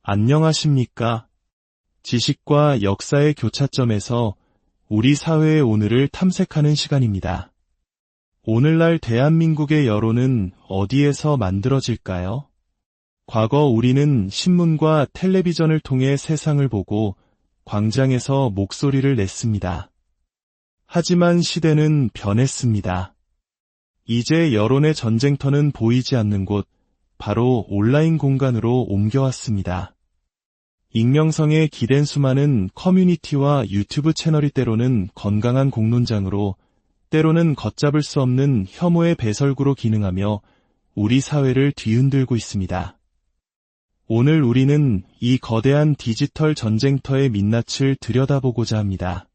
안녕하십니까? 지식과 역사의 교차점에서 우리 사회의 오늘을 탐색하는 시간입니다. 오늘날 대한민국의 여론은 어디에서 만들어질까요? 과거 우리는 신문과 텔레비전을 통해 세상을 보고 광장에서 목소리를 냈습니다. 하지만 시대는 변했습니다. 이제 여론의 전쟁터는 보이지 않는 곳, 바로 온라인 공간으로 옮겨왔습니다. 익명성에 기댄 수많은 커뮤니티와 유튜브 채널이 때로는 건강한 공론장으로, 때로는 걷잡을 수 없는 혐오의 배설구로 기능하며 우리 사회를 뒤흔들고 있습니다. 오늘 우리는 이 거대한 디지털 전쟁터의 민낯을 들여다보고자 합니다.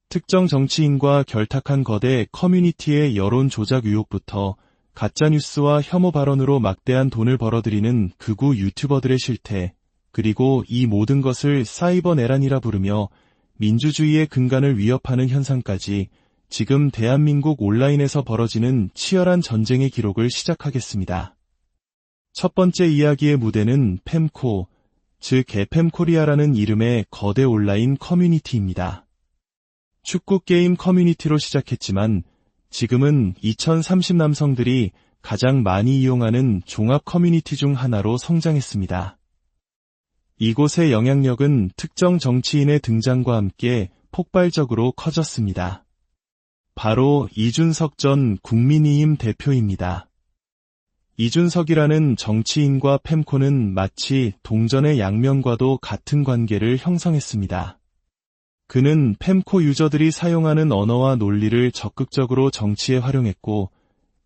특정 정치인과 결탁한 거대 커뮤니티의 여론 조작 의혹부터 가짜뉴스와 혐오 발언으로 막대한 돈을 벌어들이는 극우 유튜버들의 실태, 그리고 이 모든 것을 사이버 내란이라 부르며 민주주의의 근간을 위협하는 현상까지 지금 대한민국 온라인에서 벌어지는 치열한 전쟁의 기록을 시작하겠습니다. 첫 번째 이야기의 무대는 펨코, 즉 개팸코리아라는 이름의 거대 온라인 커뮤니티입니다. 축구 게임 커뮤니티로 시작했지만 지금은 2030 남성들이 가장 많이 이용하는 종합 커뮤니티 중 하나로 성장했습니다. 이곳의 영향력은 특정 정치인의 등장과 함께 폭발적으로 커졌습니다. 바로 이준석 전 국민의힘 대표입니다. 이준석이라는 정치인과 펨코는 마치 동전의 양면과도 같은 관계를 형성했습니다. 그는 펨코 유저들이 사용하는 언어와 논리를 적극적으로 정치에 활용했고,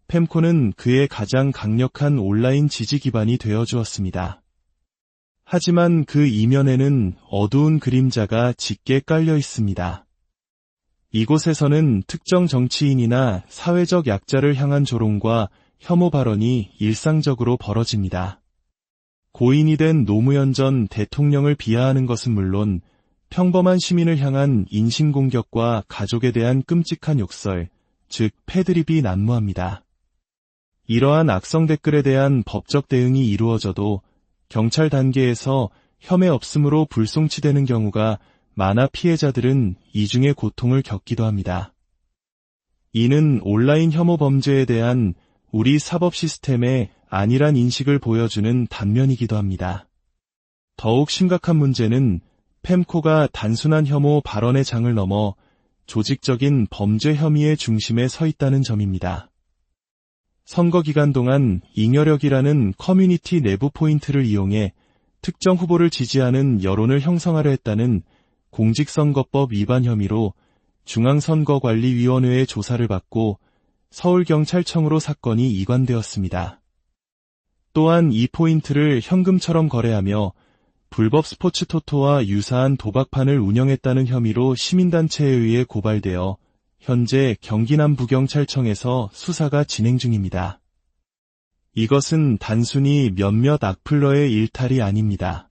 펨코는 그의 가장 강력한 온라인 지지 기반이 되어주었습니다. 하지만 그 이면에는 어두운 그림자가 짙게 깔려 있습니다. 이곳에서는 특정 정치인이나 사회적 약자를 향한 조롱과 혐오 발언이 일상적으로 벌어집니다. 고인이 된 노무현 전 대통령을 비하하는 것은 물론 평범한 시민을 향한 인신공격과 가족에 대한 끔찍한 욕설, 즉 패드립이 난무합니다. 이러한 악성 댓글에 대한 법적 대응이 이루어져도 경찰 단계에서 혐의 없음으로 불송치되는 경우가 많아 피해자들은 이중의 고통을 겪기도 합니다. 이는 온라인 혐오 범죄에 대한 우리 사법 시스템의 안일한 인식을 보여주는 단면이기도 합니다. 더욱 심각한 문제는 펨코가 단순한 혐오 발언의 장을 넘어 조직적인 범죄 혐의의 중심에 서 있다는 점입니다. 선거 기간 동안 잉여력이라는 커뮤니티 내부 포인트를 이용해 특정 후보를 지지하는 여론을 형성하려 했다는 공직선거법 위반 혐의로 중앙선거관리위원회의 조사를 받고 서울경찰청으로 사건이 이관되었습니다. 또한 이 포인트를 현금처럼 거래하며 불법 스포츠 토토와 유사한 도박판을 운영했다는 혐의로 시민단체에 의해 고발되어 현재 경기 남부경찰청에서 수사가 진행 중입니다. 이것은 단순히 몇몇 악플러의 일탈이 아닙니다.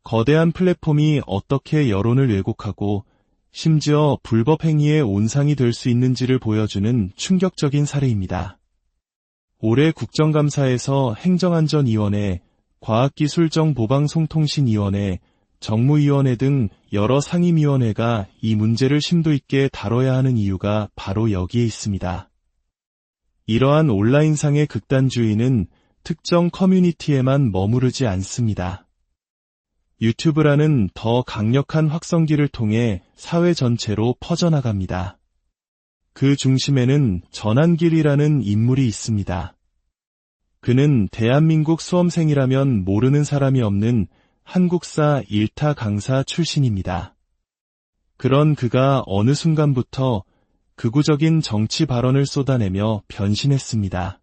거대한 플랫폼이 어떻게 여론을 왜곡하고 심지어 불법 행위의 온상이 될 수 있는지를 보여주는 충격적인 사례입니다. 올해 국정감사에서 행정안전위원회, 과학기술정보방송통신위원회, 정무위원회 등 여러 상임위원회가 이 문제를 심도 있게 다뤄야 하는 이유가 바로 여기에 있습니다. 이러한 온라인상의 극단주의는 특정 커뮤니티에만 머무르지 않습니다. 유튜브라는 더 강력한 확성기를 통해 사회 전체로 퍼져나갑니다. 그 중심에는 전한길이라는 인물이 있습니다. 그는 대한민국 수험생이라면 모르는 사람이 없는 한국사 1타 강사 출신입니다. 그런 그가 어느 순간부터 극우적인 정치 발언을 쏟아내며 변신했습니다.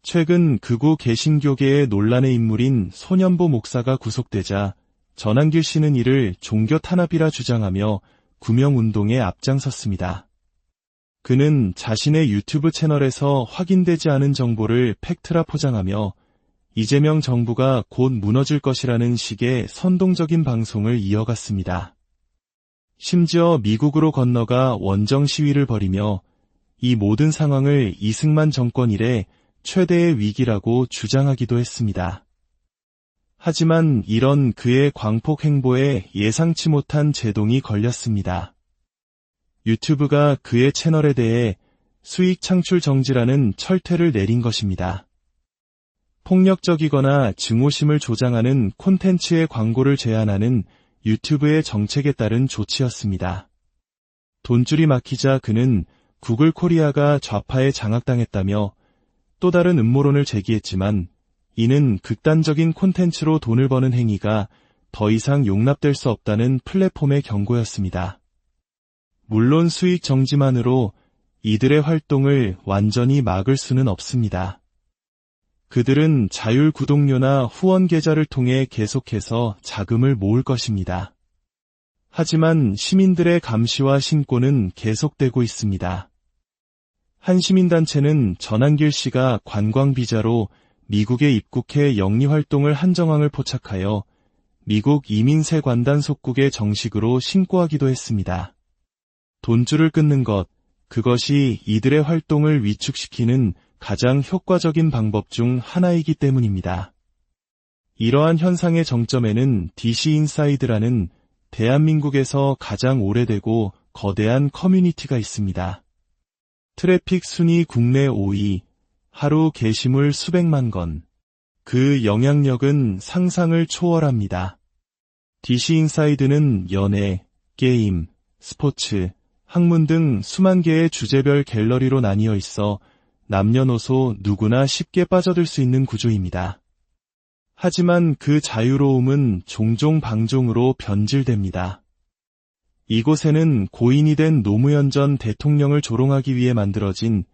최근 극우 개신교계의 논란의 인물인 소년보 목사가 구속되자 전한길 씨는 이를 종교 탄압이라 주장하며 구명운동에 앞장섰습니다. 그는 자신의 유튜브 채널에서 확인되지 않은 정보를 팩트라 포장하며 이재명 정부가 곧 무너질 것이라는 식의 선동적인 방송을 이어갔습니다. 심지어 미국으로 건너가 원정 시위를 벌이며 이 모든 상황을 이승만 정권 이래 최대의 위기라고 주장하기도 했습니다. 하지만 이런 그의 광폭 행보에 예상치 못한 제동이 걸렸습니다. 유튜브가 그의 채널에 대해 수익 창출 정지라는 철퇴를 내린 것입니다. 폭력적이거나 증오심을 조장하는 콘텐츠의 광고를 제한하는 유튜브의 정책에 따른 조치였습니다. 돈줄이 막히자 그는 구글 코리아가 좌파에 장악당했다며 또 다른 음모론을 제기했지만 이는 극단적인 콘텐츠로 돈을 버는 행위가 더 이상 용납될 수 없다는 플랫폼의 경고였습니다. 물론 수익 정지만으로 이들의 활동을 완전히 막을 수는 없습니다. 그들은 자율 구독료나 후원 계좌를 통해 계속해서 자금을 모을 것입니다. 하지만 시민들의 감시와 신고는 계속되고 있습니다. 한 시민단체는 전한길 씨가 관광비자로 미국에 입국해 영리활동을 한 정황을 포착하여 미국 이민세관단 속국에 정식으로 신고하기도 했습니다. 돈줄을 끊는 것, 그것이 이들의 활동을 위축시키는 가장 효과적인 방법 중 하나이기 때문입니다. 이러한 현상의 정점에는 DC인사이드라는 대한민국에서 가장 오래되고 거대한 커뮤니티가 있습니다. 트래픽 순위 국내 5위, 하루 게시물 수백만 건. 그 영향력은 상상을 초월합니다. DC인사이드는 연애, 게임, 스포츠, 학문 등 수만 개의 주제별 갤러리로 나뉘어 있어 남녀노소 누구나 쉽게 빠져들 수 있는 구조입니다. 하지만 그 자유로움은 종종 방종으로 변질됩니다. 이곳에는 고인이 된 노무현 전 대통령을 조롱하기 위해 만들어진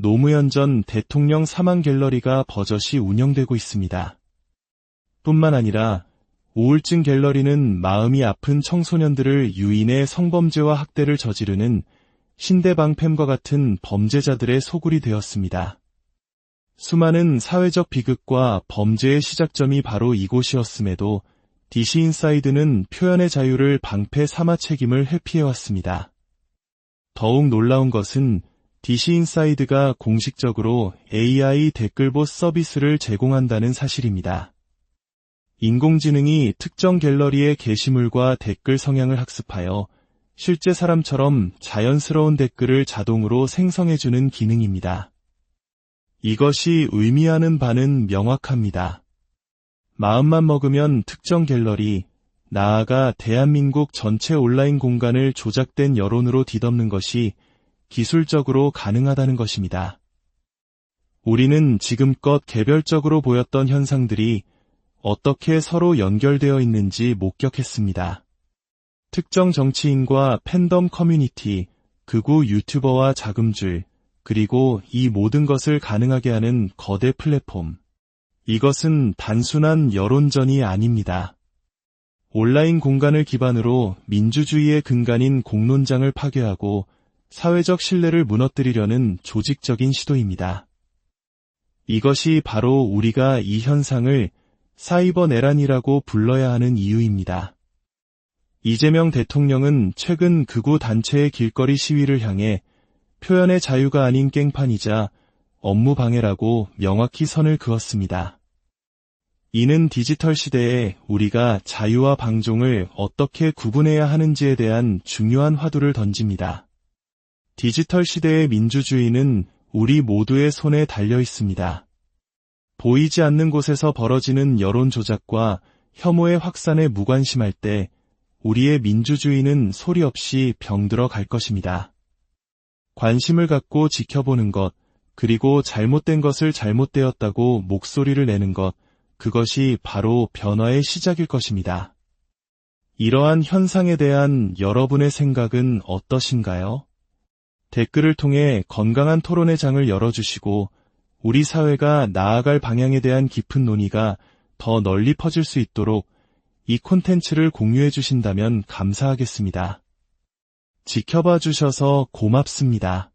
노무현 전 대통령 사망 갤러리가 버젓이 운영되고 있습니다. 뿐만 아니라 우울증 갤러리는 마음이 아픈 청소년들을 유인해 성범죄와 학대를 저지르는 신대방팸과 같은 범죄자들의 소굴이 되었습니다. 수많은 사회적 비극과 범죄의 시작점이 바로 이곳이었음에도 DC인사이드는 표현의 자유를 방패 삼아 책임을 회피해왔습니다. 더욱 놀라운 것은 DC인사이드가 공식적으로 AI 댓글봇 서비스를 제공한다는 사실입니다. 인공지능이 특정 갤러리의 게시물과 댓글 성향을 학습하여 실제 사람처럼 자연스러운 댓글을 자동으로 생성해주는 기능입니다. 이것이 의미하는 바는 명확합니다. 마음만 먹으면 특정 갤러리, 나아가 대한민국 전체 온라인 공간을 조작된 여론으로 뒤덮는 것이 기술적으로 가능하다는 것입니다. 우리는 지금껏 개별적으로 보였던 현상들이 어떻게 서로 연결되어 있는지 목격했습니다. 특정 정치인과 팬덤 커뮤니티, 극우 유튜버와 자금줄, 그리고 이 모든 것을 가능하게 하는 거대 플랫폼. 이것은 단순한 여론전이 아닙니다. 온라인 공간을 기반으로 민주주의의 근간인 공론장을 파괴하고 사회적 신뢰를 무너뜨리려는 조직적인 시도입니다. 이것이 바로 우리가 이 현상을 사이버 내란이라고 불러야 하는 이유입니다. 이재명 대통령은 최근 극우 단체의 길거리 시위를 향해 표현의 자유가 아닌 깽판이자 업무 방해라고 명확히 선을 그었습니다. 이는 디지털 시대에 우리가 자유와 방종을 어떻게 구분해야 하는지에 대한 중요한 화두를 던집니다. 디지털 시대의 민주주의는 우리 모두의 손에 달려 있습니다. 보이지 않는 곳에서 벌어지는 여론 조작과 혐오의 확산에 무관심할 때 우리의 민주주의는 소리 없이 병들어 갈 것입니다. 관심을 갖고 지켜보는 것, 그리고 잘못된 것을 잘못되었다고 목소리를 내는 것, 그것이 바로 변화의 시작일 것입니다. 이러한 현상에 대한 여러분의 생각은 어떠신가요? 댓글을 통해 건강한 토론의 장을 열어주시고 우리 사회가 나아갈 방향에 대한 깊은 논의가 더 널리 퍼질 수 있도록 이 콘텐츠를 공유해 주신다면 감사하겠습니다. 지켜봐 주셔서 고맙습니다.